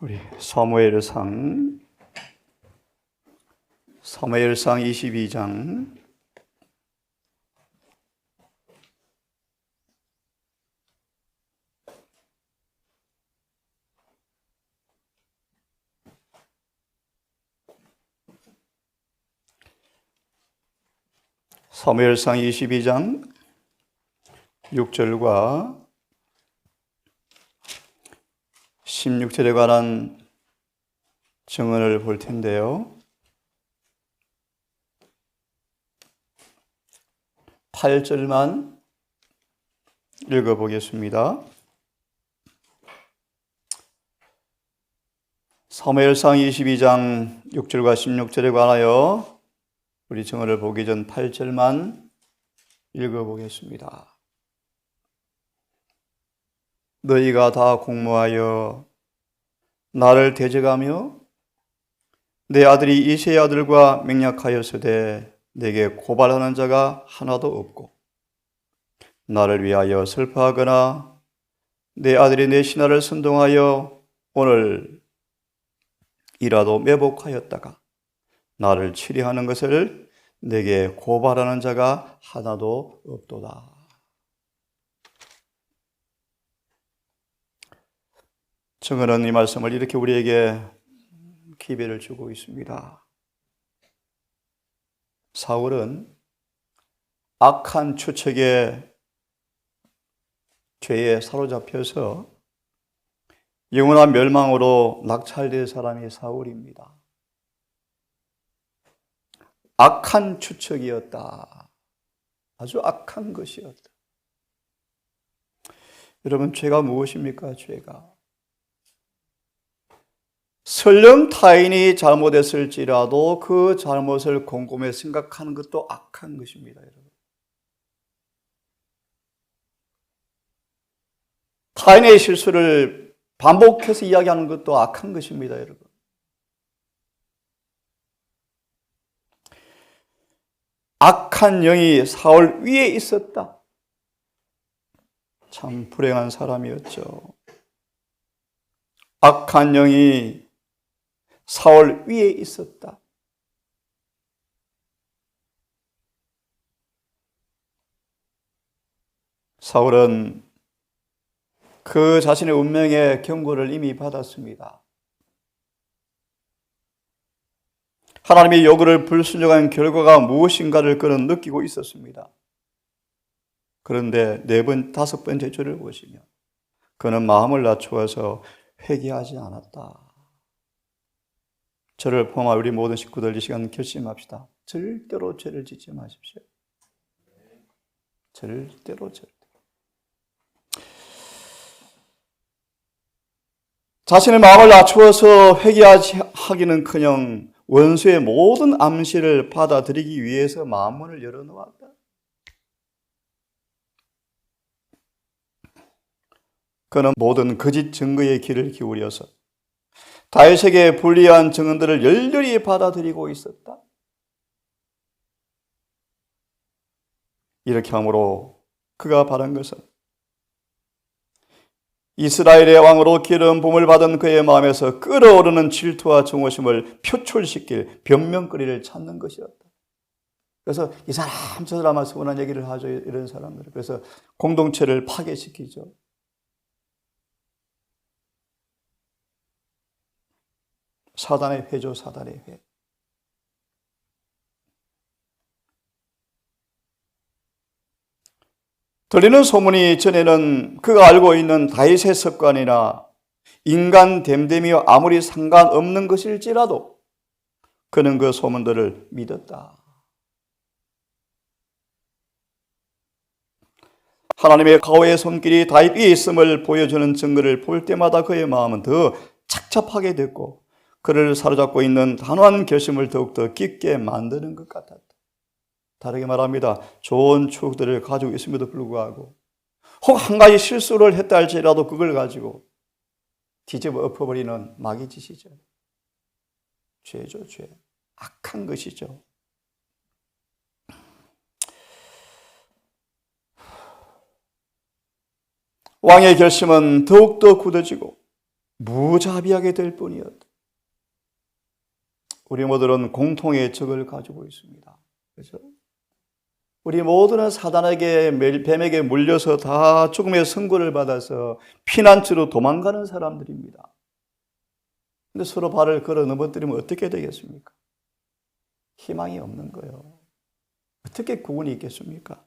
우리 사무엘상 22장 사무엘상 22장 6절과 16절에 관한 증언을 볼 텐데요. 8절만 읽어보겠습니다. 사무엘상 22장 6절과 16절에 관하여 우리 증언을 보기 전 8절만 읽어보겠습니다. 너희가 다 공모하여 나를 대적하며 내 아들이 이새의 아들과 맹약하였으되 내게 고발하는 자가 하나도 없고 나를 위하여 슬퍼하거나 내 아들이 내 신하를 선동하여 오늘 이라도 매복하였다가 나를 치리하는 것을 내게 고발하는 자가 하나도 없도다. 증언은 이 말씀을 이렇게 우리에게 기회를 주고 있습니다. 사울은 악한 추측의 죄에 사로잡혀서 영원한 멸망으로 낙찰될 사람이 사울입니다. 악한 추측이었다. 아주 악한 것이었다. 여러분, 죄가 무엇입니까? 죄가 설령 타인이 잘못했을지라도 그 잘못을 곰곰이 생각하는 것도 악한 것입니다, 여러분. 타인의 실수를 반복해서 이야기하는 것도 악한 것입니다, 여러분. 악한 영이 사울 위에 있었다. 참 불행한 사람이었죠. 악한 영이 사울 위에 있었다. 사울은 그 자신의 운명의 경고를 이미 받았습니다. 하나님의 요구를 불순종한 결과가 무엇인가를 그는 느끼고 있었습니다. 그런데 4번, 5번째 줄을 보시면 그는 마음을 낮추어서 회개하지 않았다. 저를 포함한 우리 모든 식구들 이 시간 결심합시다. 절대로 죄를 짓지 마십시오. 절대로. 자신의 마음을 낮추어서 회개하기는커녕 원수의 모든 암시를 받아들이기 위해서 마음문을 열어놓았다. 그는 모든 거짓 증거의 귀를 기울여서 다윗에게 불리한 증언들을 열렬히 받아들이고 있었다. 이렇게 함으로 그가 바란 것은 이스라엘의 왕으로 기름 부음을 받은 그의 마음에서 끓어오르는 질투와 증오심을 표출시킬 변명거리를 찾는 것이었다. 그래서 이 사람 저 사람만 서운한 얘기를 하죠, 이런 사람들. 그래서 공동체를 파괴시키죠. 사단의 회죠, 사단의 회. 들리는 소문이 전에는 그가 알고 있는 다윗의 습관이나 인간 됨됨이와 아무리 상관없는 것일지라도 그는 그 소문들을 믿었다. 하나님의 가호의 손길이 다윗 위에 있음을 보여주는 증거를 볼 때마다 그의 마음은 더 착잡하게 됐고 그를 사로잡고 있는 단호한 결심을 더욱더 깊게 만드는 것 같았다. 다르게 말합니다. 좋은 추억들을 가지고 있음에도 불구하고 혹 한 가지 실수를 했다 할지라도 그걸 가지고 뒤집어 엎어버리는 마귀 짓이죠. 죄죠, 죄. 악한 것이죠. 왕의 결심은 더욱더 굳어지고 무자비하게 될 뿐이었다. 우리 모두는 공통의 적을 가지고 있습니다. 그렇죠? 우리 모두는 사단에게 뱀에게 물려서 다 죽음의 선고를 받아서 피난처로 도망가는 사람들입니다. 근데 서로 발을 걸어 넘어뜨리면 어떻게 되겠습니까? 희망이 없는 거예요. 어떻게 구원이 있겠습니까?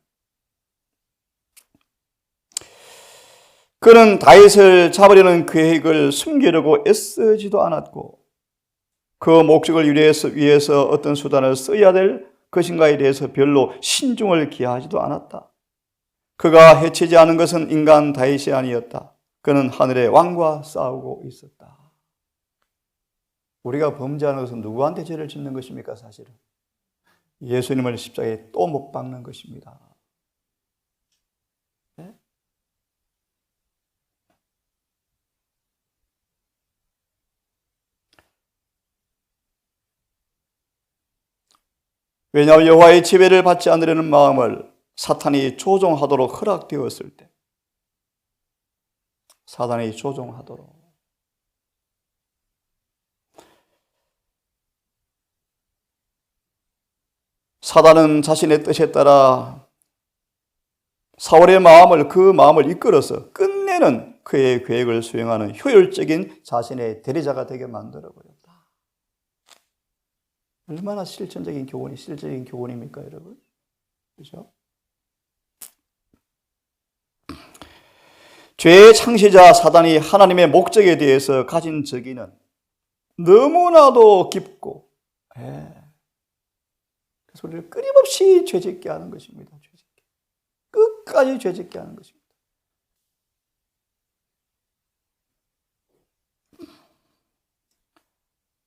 그는 다윗을 잡으려는 계획을 숨기려고 애쓰지도 않았고 그 목적을 위해서 어떤 수단을 써야 될 것인가에 대해서 별로 신중을 기하지도 않았다. 그가 해치지 않은 것은 인간 다윗이 아니었다. 그는 하늘의 왕과 싸우고 있었다. 우리가 범죄하는 것은 누구한테 죄를 짓는 것입니까? 사실은 예수님을 십자가에 또 못 박는 것입니다. 네? 왜냐하면 여호와의 지배를 받지 않으려는 마음을 사탄이 조종하도록 허락되었을 때, 사탄이 조종하도록, 사단은 자신의 뜻에 따라 사울의 그 마음을 이끌어서 끝내는 그의 계획을 수행하는 효율적인 자신의 대리자가 되게 만들어버렸다. 얼마나 실질적인 교훈입니까, 여러분? 그렇죠? 죄의 창시자 사단이 하나님의 목적에 대해서 가진 적이는 너무나도 깊고, 그래서 우리를 끊임없이 죄짓게 하는 것입니다. 죄짓게. 끝까지 죄짓게 하는 것입니다.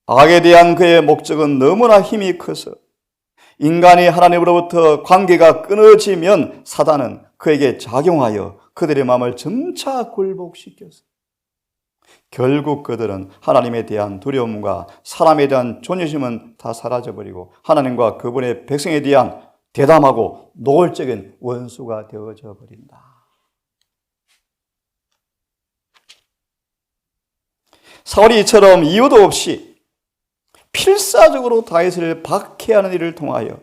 악에 대한 그의 목적은 너무나 힘이 커서 인간이 하나님으로부터 관계가 끊어지면 사단은 그에게 작용하여 그들의 마음을 점차 굴복시켜서 결국 그들은 하나님에 대한 두려움과 사람에 대한 존경심은 다 사라져버리고 하나님과 그분의 백성에 대한 대담하고 노골적인 원수가 되어져 버린다. 사울이 이처럼 이유도 없이 필사적으로 다윗을 박해하는 일을 통하여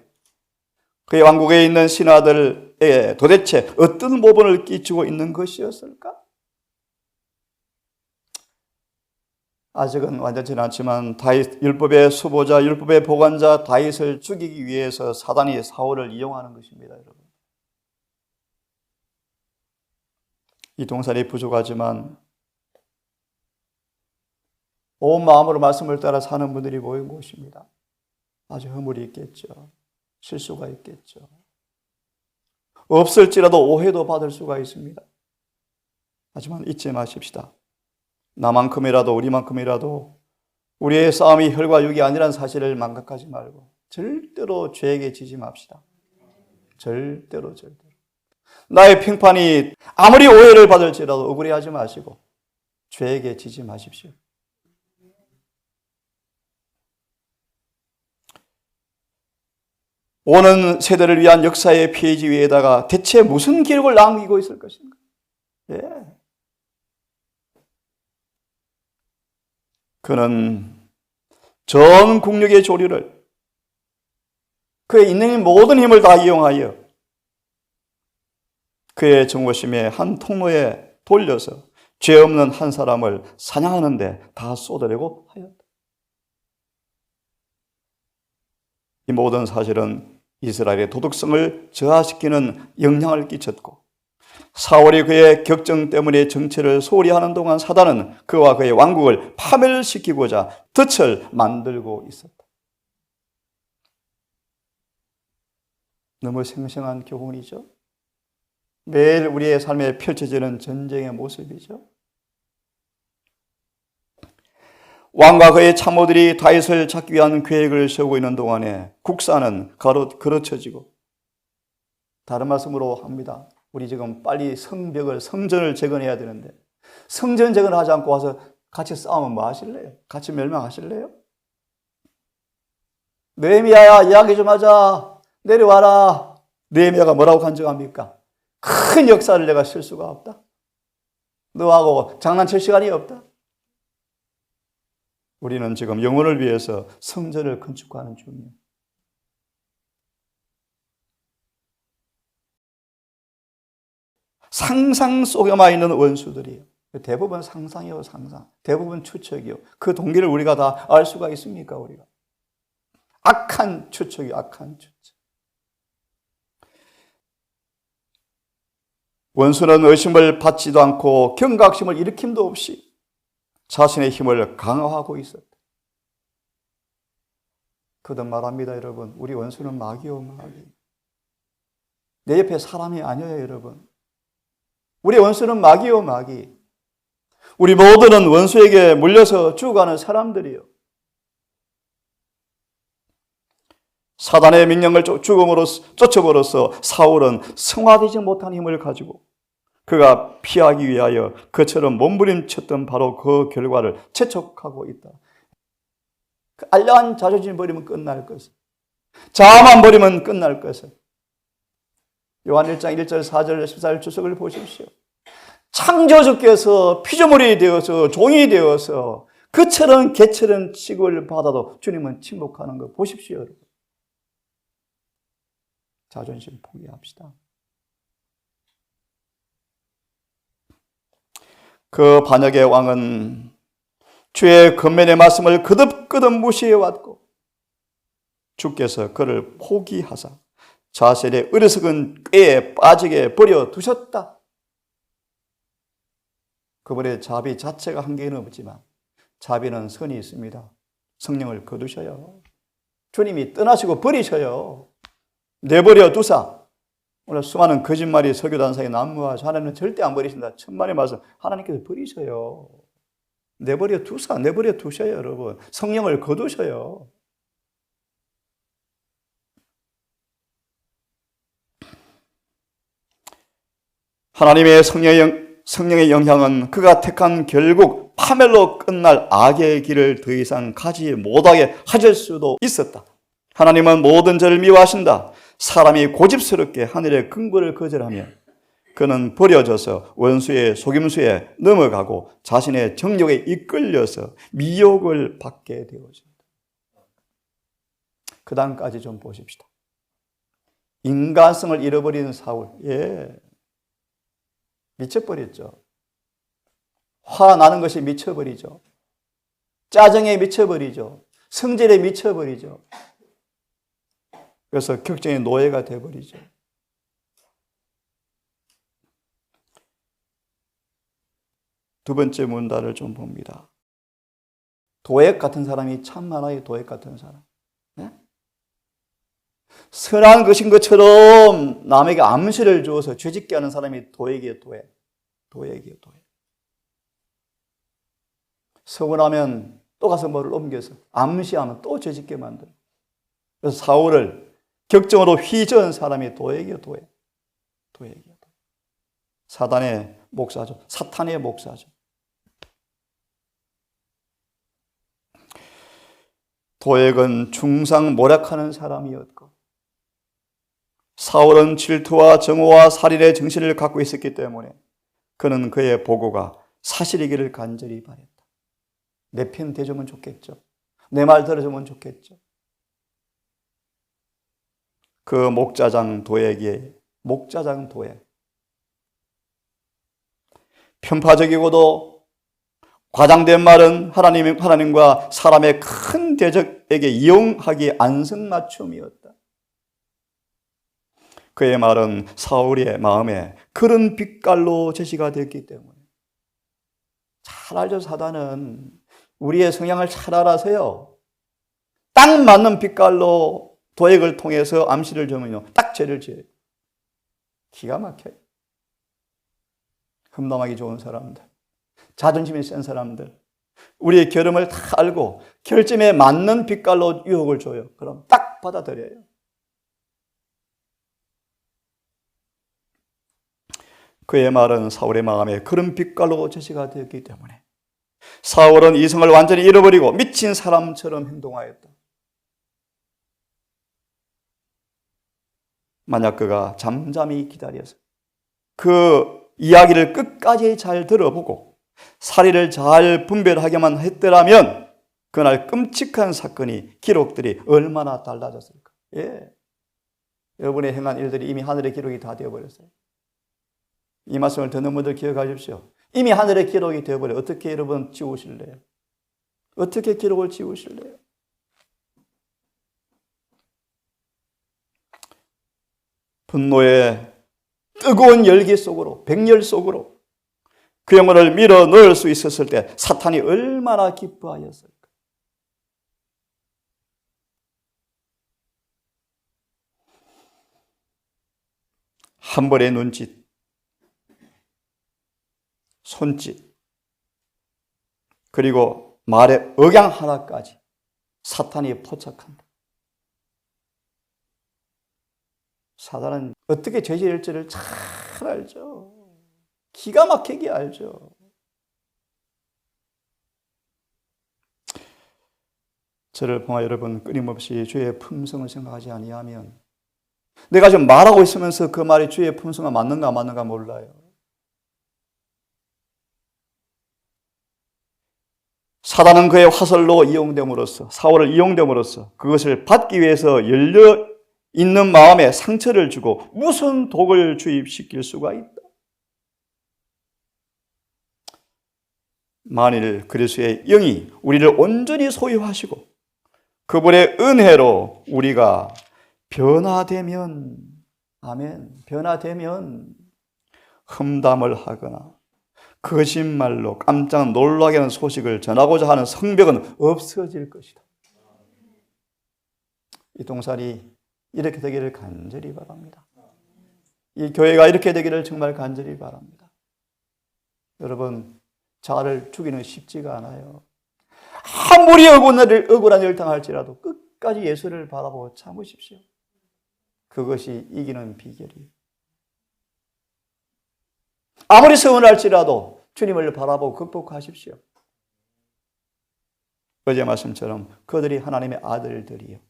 그의 왕국에 있는 신하들에게 도대체 어떤 모범을 끼치고 있는 것이었을까? 아직은 완전치는 않지만 다윗 율법의 수보자, 율법의 보관자 다윗을 죽이기 위해서 사단이 사울을 이용하는 것입니다, 여러분. 이 동산이 부족하지만 온 마음으로 말씀을 따라 사는 분들이 모인 곳입니다. 아주 허물이 있겠죠. 실수가 있겠죠. 없을지라도 오해도 받을 수가 있습니다. 하지만 잊지 마십시다. 나만큼이라도 우리만큼이라도 우리의 싸움이 혈과 육이 아니라는 사실을 망각하지 말고 절대로 죄에게 지지 맙시다. 절대로. 나의 평판이 아무리 오해를 받을지라도 억울해하지 마시고 죄에게 지지 마십시오. 오는 세대를 위한 역사의 페이지 위에다가 대체 무슨 기록을 남기고 있을 것인가? 그는 전 국력의 조류를 그의 있는 모든 힘을 다 이용하여 그의 정오심의 한 통로에 돌려서 죄 없는 한 사람을 사냥하는 데 다 쏟아내고 하였다. 이 모든 사실은 이스라엘의 도덕성을 저하시키는 영향을 끼쳤고 사울이 그의 격정 때문에 정체를 소홀히 하는 동안 사단은 그와 그의 왕국을 파멸시키고자 덫을 만들고 있었다. 너무 생생한 교훈이죠. 매일 우리의 삶에 펼쳐지는 전쟁의 모습이죠. 왕과 그의 참모들이 다윗을 잡기 위한 계획을 세우고 있는 동안에 국사는 그르쳐지고, 다른 말씀으로 합니다. 우리 지금 빨리 성전을 재건해야 되는데 성전 재건을 하지 않고 와서 같이 싸우면 뭐 하실래요? 같이 멸망하실래요? 느헤미야야, 이야기 좀 하자. 내려와라. 느헤미야가 뭐라고 간증합니까? 큰 역사를 내가 쓸 수가 없다. 너하고 장난칠 시간이 없다. 우리는 지금 영혼을 위해서 성전을 건축하는 중이에요. 상상 속에만 있는 원수들이에요. 대부분 상상이요, 상상. 대부분 추측이요. 그 동기를 우리가 다 알 수가 있습니까, 우리가? 악한 추측이 악한 추측. 원수는 의심을 받지도 않고 경각심을 일으킴도 없이 자신의 힘을 강화하고 있었다. 거듭 말합니다, 여러분. 우리 원수는 마귀요, 마귀. 내 옆에 사람이 아니에요, 여러분. 우리 원수는 마귀요, 마귀. 우리 모두는 원수에게 물려서 죽어가는 사람들이요. 사단의 명령을 쫓아버려서 사울은 승화되지 못한 힘을 가지고 그가 피하기 위하여 그처럼 몸부림쳤던 바로 그 결과를 재촉하고 있다. 그 알량한 자존심 버리면 끝날 것을, 자아만 버리면 끝날 것을. 요한 1장 1절 4절 14절 주석을 보십시오. 창조주께서 피조물이 되어서 종이 되어서 그처럼 개처럼 취급을 받아도 주님은 침묵하는 거 보십시오, 여러분. 자존심 포기합시다. 그 반역의 왕은 주의 권면의 말씀을 거듭거듭 무시해왔고 주께서 그를 포기하사 자신의 어리석은 꾀에 빠지게 버려두셨다. 그분의 자비 자체가 한계는 없지만 자비는 선이 있습니다. 성령을 거두셔요. 주님이 떠나시고 버리셔요. 내버려 두사. 오늘 수많은 거짓말이 설교단상에 난무하죠. 하나님은 절대 안 버리신다. 천만의 말씀. 하나님께서 버리셔요. 내버려 두사. 내버려 두셔요, 여러분. 성령을 거두셔요. 하나님의 성령의 영향은 그가 택한 결국 파멸로 끝날 악의 길을 더 이상 가지 못하게 하실 수도 있었다. 하나님은 모든 죄를 미워하신다. 사람이 고집스럽게 하늘의 긍부를 거절하며 그는 버려져서 원수의 속임수에 넘어가고 자신의 정욕에 이끌려서 미혹을 받게 되어진다. 그 다음까지 좀 보십시다. 인간성을 잃어버리는 사울. 미쳐버렸죠. 화나는 것이 미쳐버리죠. 짜증에 미쳐버리죠. 성질에 미쳐버리죠. 그래서 격정의 노예가 되어버리죠. 두 번째 문단을 좀 봅니다. 도액 같은 사람이 참 많아요. 도액 같은 사람. 네? 선한 것인 것처럼 남에게 암시를 주어서 죄짓게 하는 사람이 도액이에요. 도액이에요. 서운하면 또 가서 뭐를 옮겨서 암시하면 또 죄짓게 만들어. 그래서 사울을 격정으로 휘저은 사람이 도액이에요. 도액이에요. 사단의 목사죠. 사탄의 목사죠. 도액은 중상모략하는 사람이었고 사울은 질투와 정오와 살인의 정신을 갖고 있었기 때문에 그는 그의 보고가 사실이기를 간절히 바랬다. 내 편 대주면 좋겠죠. 내 말 들어주면 좋겠죠. 그 목자장 도액이 목자장 도액. 편파적이고도 과장된 말은 하나님과 사람의 큰 대적에게 이용하기 안성맞춤이었다. 그의 말은 사울의 마음에 그런 빛깔로 제시가 됐기 때문에 잘 알죠. 사단은 우리의 성향을 잘 알아서요. 딱 맞는 빛깔로 도액을 통해서 암시를 주면요. 딱 죄를 지어요. 기가 막혀요. 험담하기 좋은 사람들, 자존심이 센 사람들, 우리의 결함을 다 알고 결점에 맞는 빛깔로 유혹을 줘요. 그럼 딱 받아들여요. 그의 말은 사울의 마음에 그런 빛깔로 제시가 되었기 때문에 사울은 이성을 완전히 잃어버리고 미친 사람처럼 행동하였다. 만약 그가 잠잠히 기다려서 그 이야기를 끝까지 잘 들어보고 사리를 잘 분별하게만 했더라면 그날 끔찍한 사건이 기록들이 얼마나 달라졌을까. 예. 여러분의 행한 일들이 이미 하늘의 기록이 다 되어버렸어요. 이 말씀을 듣는 분들 기억하십시오. 이미 하늘의 기록이 되어버려. 어떻게 여러분 지우실래요? 어떻게 기록을 지우실래요? 분노의 뜨거운 열기 속으로, 백열 속으로 그 영혼을 밀어 넣을 수 있었을 때 사탄이 얼마나 기뻐하였을까? 한 번의 눈짓, 손짓, 그리고 말의 억양 하나까지 사탄이 포착한다. 사탄은 어떻게 죄질지를 잘 알죠. 기가 막히게 알죠. 저를 보아 여러분, 끊임없이 주의 품성을 생각하지 아니하면 내가 지금 말하고 있으면서 그 말이 주의 품성과 맞는가 안 맞는가 몰라요. 사단은 그의 화살로 이용됨으로써, 사울을 이용됨으로써 그것을 받기 위해서 열려 있는 마음에 상처를 주고 무슨 독을 주입시킬 수가 있다. 만일 그리스도의 영이 우리를 온전히 소유하시고 그분의 은혜로 우리가 변화되면, 아멘, 변화되면 험담을 하거나 거짓말로 깜짝 놀라게 하는 소식을 전하고자 하는 성벽은 없어질 것이다. 이 동산이 이렇게 되기를 간절히 바랍니다. 이 교회가 이렇게 되기를 정말 간절히 바랍니다. 여러분, 자아를 죽이는 쉽지가 않아요. 아무리 억울한 일을 당할지라도 끝까지 예수를 바라보고 참으십시오. 그것이 이기는 비결이에요. 아무리 서운할지라도 주님을 바라보고 극복하십시오. 어제 말씀처럼 그들이 하나님의 아들들이요.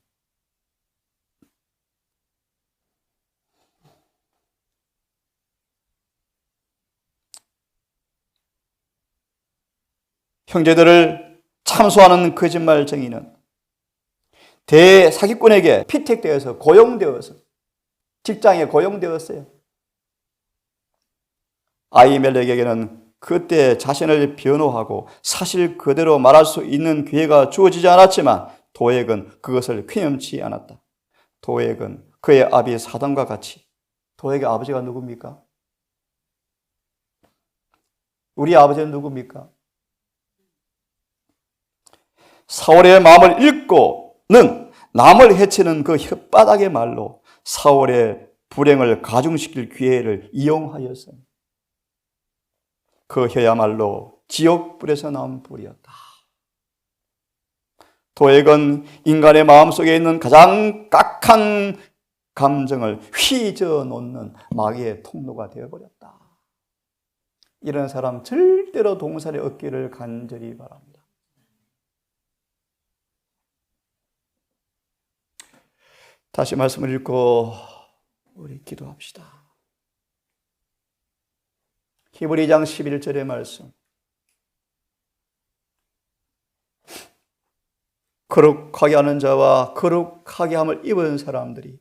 형제들을 참소하는 거짓말쟁이는 대사기꾼에게 피택되어서 고용되어서 직장에 고용되었어요. 아히멜렉에게는 그때 자신을 변호하고 사실 그대로 말할 수 있는 기회가 주어지지 않았지만 도액은 그것을 쾌념치 않았다. 도액은 그의 아비 사단과 같이, 도액의 아버지가 누굽니까? 우리 아버지는 누굽니까? 사울의 마음을 읽고는 남을 해치는 그 혓바닥의 말로 사울의 불행을 가중시킬 기회를 이용하였습니다. 그 혀야말로 지옥불에서 나온 불이었다. 도액은 인간의 마음속에 있는 가장 악한 감정을 휘저 놓는 마귀의 통로가 되어버렸다. 이런 사람 절대로 동산에 없기를 간절히 바랍니다. 다시 말씀을 읽고 우리 기도합시다. 히브리 2장 11절의 말씀. 거룩하게 하는 자와 거룩하게 함을 입은 사람들이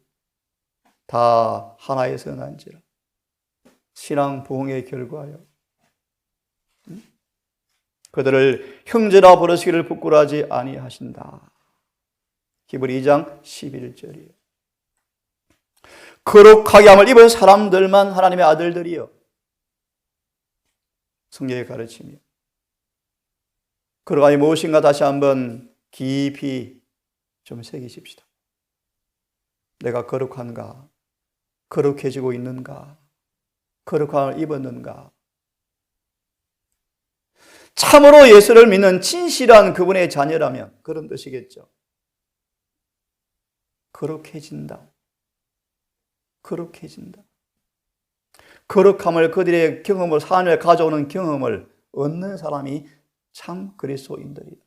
다 하나의 선한지라. 신앙 부흥의 결과요. 그들을 형제라 부르시기를 부끄러워하지 아니하신다. 히브리 2장 11절이에요. 거룩하게 함을 입은 사람들만 하나님의 아들들이요. 성경의 가르침이요. 거룩함이 무엇인가 다시 한번 깊이 좀 새기십시다. 내가 거룩한가? 거룩해지고 있는가? 거룩함을 입었는가? 참으로 예수를 믿는 진실한 그분의 자녀라면 그런 뜻이겠죠. 거룩해진다. 거룩해진다. 거룩함을 그들의 경험을, 삶에 가져오는 경험을 얻는 사람이 참 그리스도인들이다.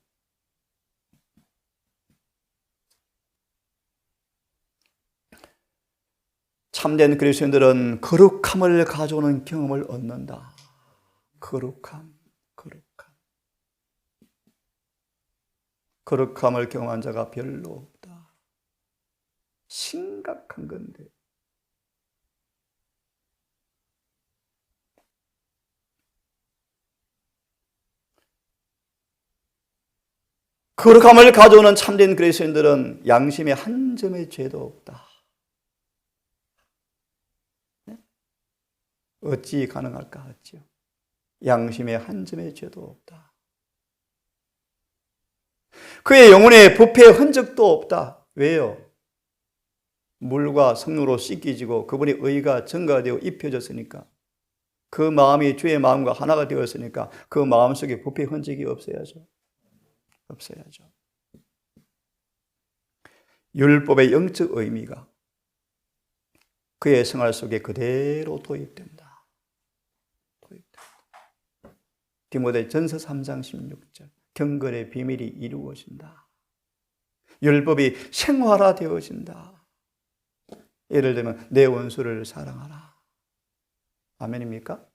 참된 그리스도인들은 거룩함을 가져오는 경험을 얻는다. 거룩함, 거룩함. 거룩함을 경험한 자가 별로 없다. 심각한 건데. 거룩함을 가져오는 참된 그리스도인들은 양심의 한 점의 죄도 없다. 어찌 가능할까 하지요. 양심의 한 점의 죄도 없다. 그의 영혼에 부패의 흔적도 없다. 왜요? 물과 성령으로 씻기지고 그분의 의가 증가되어 입혀졌으니까, 그 마음이 주의 마음과 하나가 되었으니까 그 마음 속에 부패의 흔적이 없어야죠. 없어야죠. 율법의 영적 의미가 그의 생활 속에 그대로 도입된다. 디모데전서 3장 16절 경건의 비밀이 이루어진다. 율법이 생활화되어진다. 예를 들면 내 원수를 사랑하라. 아멘입니까?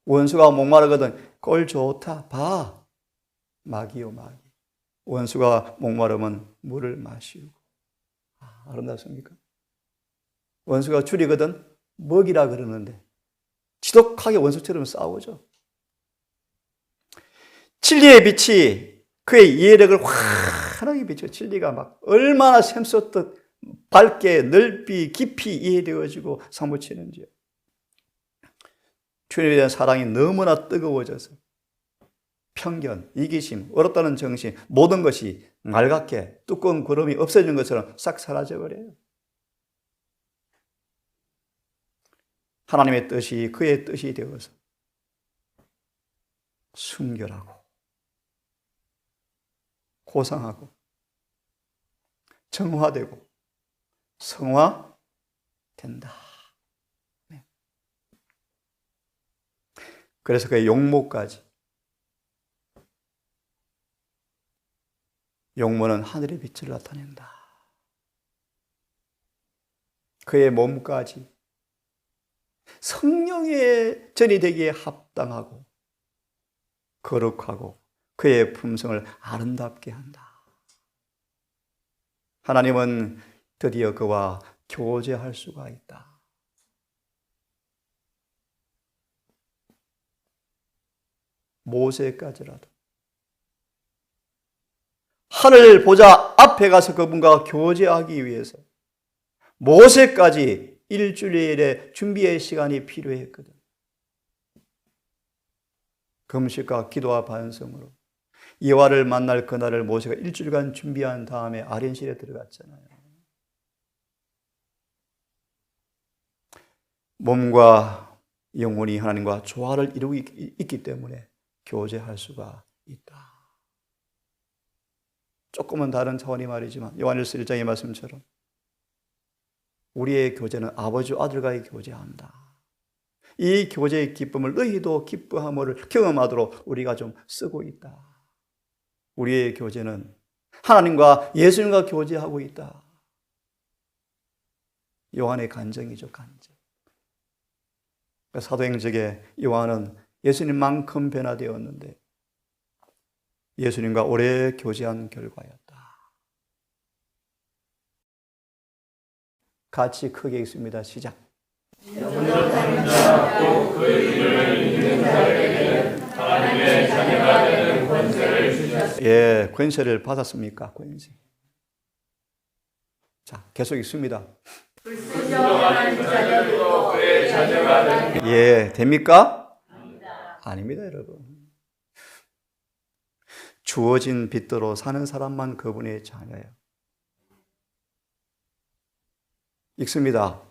원수가 목마르거든 꼴 좋다 봐. 마귀요 마귀. 원수가 목마르면 물을 마시고. 아름답습니까? 원수가 줄이거든 먹이라 그러는데 지독하게 원수처럼 싸우죠. 진리의 빛이 그의 이해력을 환하게 비춰. 진리가 막 얼마나 샘솟듯 밝게 넓이 깊이 이해되어지고 사무치는지요. 주님에 대한 사랑이 너무나 뜨거워져서 편견, 이기심, 어렵다는 정신, 모든 것이 맑게 두꺼운 구름이 없어지는 것처럼 싹 사라져버려요. 하나님의 뜻이 그의 뜻이 되어서 순결하고 고상하고 정화되고 성화된다. 네. 그래서 그의 용모까지, 용모는 하늘의 빛을 나타낸다. 그의 몸까지 성령의 전이 되기에 합당하고 거룩하고 그의 품성을 아름답게 한다. 하나님은 드디어 그와 교제할 수가 있다. 모세까지라도 하늘 보좌 앞에 가서 그분과 교제하기 위해서 모세까지 일주일의 준비의 시간이 필요했거든. 금식과 기도와 반성으로 여호와를 만날 그날을 모세가 일주일간 준비한 다음에 아련실에 들어갔잖아요. 몸과 영혼이 하나님과 조화를 이루고 있기 때문에 교제할 수가 있다. 조금은 다른 차원이 말이지만 요한일서 1장의 말씀처럼 우리의 교제는 아버지와 아들과의 교제한다. 이 교제의 기쁨을 너희도 기뻐함을 경험하도록 우리가 좀 쓰고 있다. 우리의 교제는 하나님과 예수님과 교제하고 있다. 요한의 간증이죠, 간증. 사도행적에 요한은 예수님만큼 변화되었는데 예수님과 오래 교제한 결과였다. 같이 크게 읽습니다. 시작. 영원한 자도 그의 이름을 믿는 자에게는 하나님의 자녀가 되는 권세를 주셨습니다. 예, 권세를 받았습니까? 권세. 자, 계속 읽습니다. 불순종하는 자녀들도 그의 자녀가 됩니다. 예, 됩니까? 아닙니다, 여러분. 주어진 빛대로 사는 사람만 그분의 자녀예요. 읽습니다.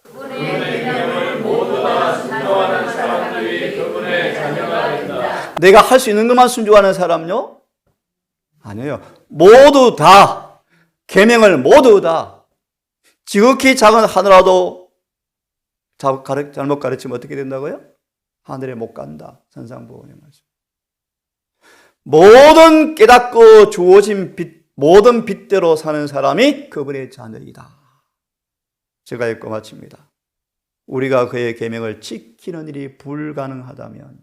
그분의 계명을 모두 다 순종하는 사람들이 그분의 자녀가 된다. 내가 할 수 있는 것만 순종하는 사람요? 아니에요. 모두 다, 계명을 모두 다, 지극히 작은 하늘라도 잘못 가르치면 어떻게 된다고요? 하늘에 못 간다. 산상보훈의 말씀. 모든 깨닫고 주어진 빛, 모든 빛대로 사는 사람이 그분의 자녀이다. 제가 읽고 마칩니다. 우리가 그의 계명을 지키는 일이 불가능하다면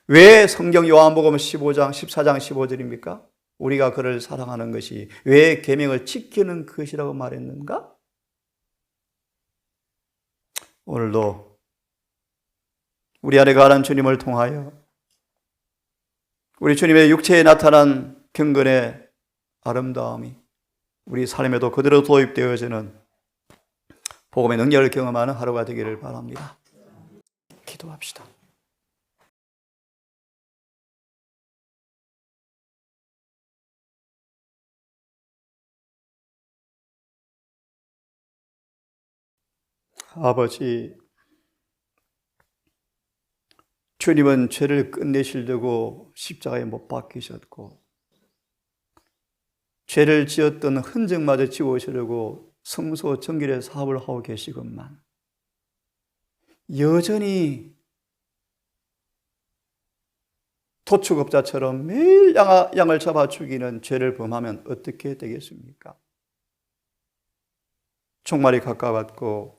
왜 성경 요한복음 15장, 14장 15절입니까? 우리가 그를 사랑하는 것이 왜 계명을 지키는 것이라고 말했는가? 오늘도 우리 안에 거하는 주님을 통하여 우리 주님의 육체에 나타난 경건의 아름다움이 우리 삶에도 그대로 도입되어지는 복음의 능력을 경험하는 하루가 되기를 바랍니다. 기도합시다. 아버지, 주님은 죄를 끝내시려고 십자가에 못 박히셨고 죄를 지었던 흔적마저 지우시려고 성소 정결의 사업을 하고 계시건만 여전히 도축업자처럼 매일 양을 잡아 죽이는 죄를 범하면 어떻게 되겠습니까? 종말이 가까웠고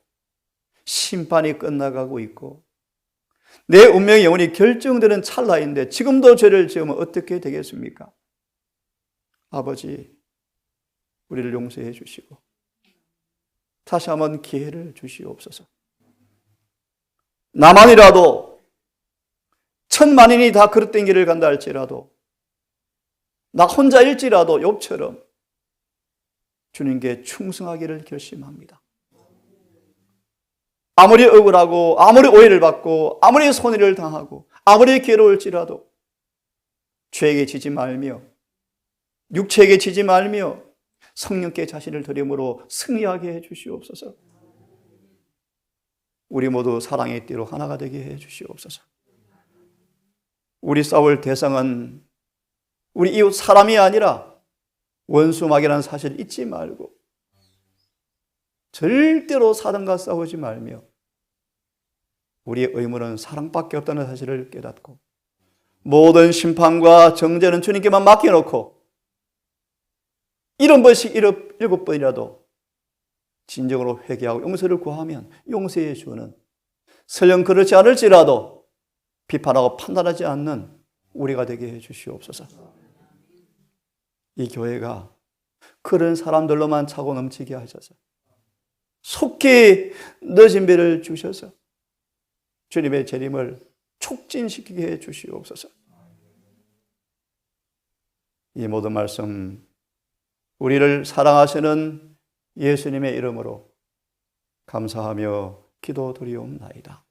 심판이 끝나가고 있고 내 운명이 영원히 결정되는 찰나인데 지금도 죄를 지으면 어떻게 되겠습니까? 아버지, 우리를 용서해 주시고 다시 한번 기회를 주시옵소서. 나만이라도 1000만인이 다 그릇된 길을 간다 할지라도 나 혼자일지라도 욥처럼 주님께 충성하기를 결심합니다. 아무리 억울하고 아무리 오해를 받고 아무리 손해를 당하고 아무리 괴로울지라도 죄에게 지지 말며 육체에게 지지 말며 성령께 자신을 드림으로 승리하게 해 주시옵소서. 우리 모두 사랑의 띠로 하나가 되게 해 주시옵소서. 우리 싸울 대상은 우리 이웃 사람이 아니라 원수마귀라는 사실을 잊지 말고 절대로 사단과 싸우지 말며 우리의 의무는 사랑밖에 없다는 사실을 깨닫고 모든 심판과 정죄는 주님께만 맡겨놓고 70번씩 7번이라도 진정으로 회개하고 용서를 구하면 용서해 주는, 설령 그렇지 않을지라도 비판하고 판단하지 않는 우리가 되게 해 주시옵소서. 이 교회가 그런 사람들로만 차고 넘치게 하셔서 속히 늦은 배를 주셔서 주님의 재림을 촉진시키게 해 주시옵소서. 이 모든 말씀 우리를 사랑하시는 예수님의 이름으로 감사하며 기도드리옵나이다.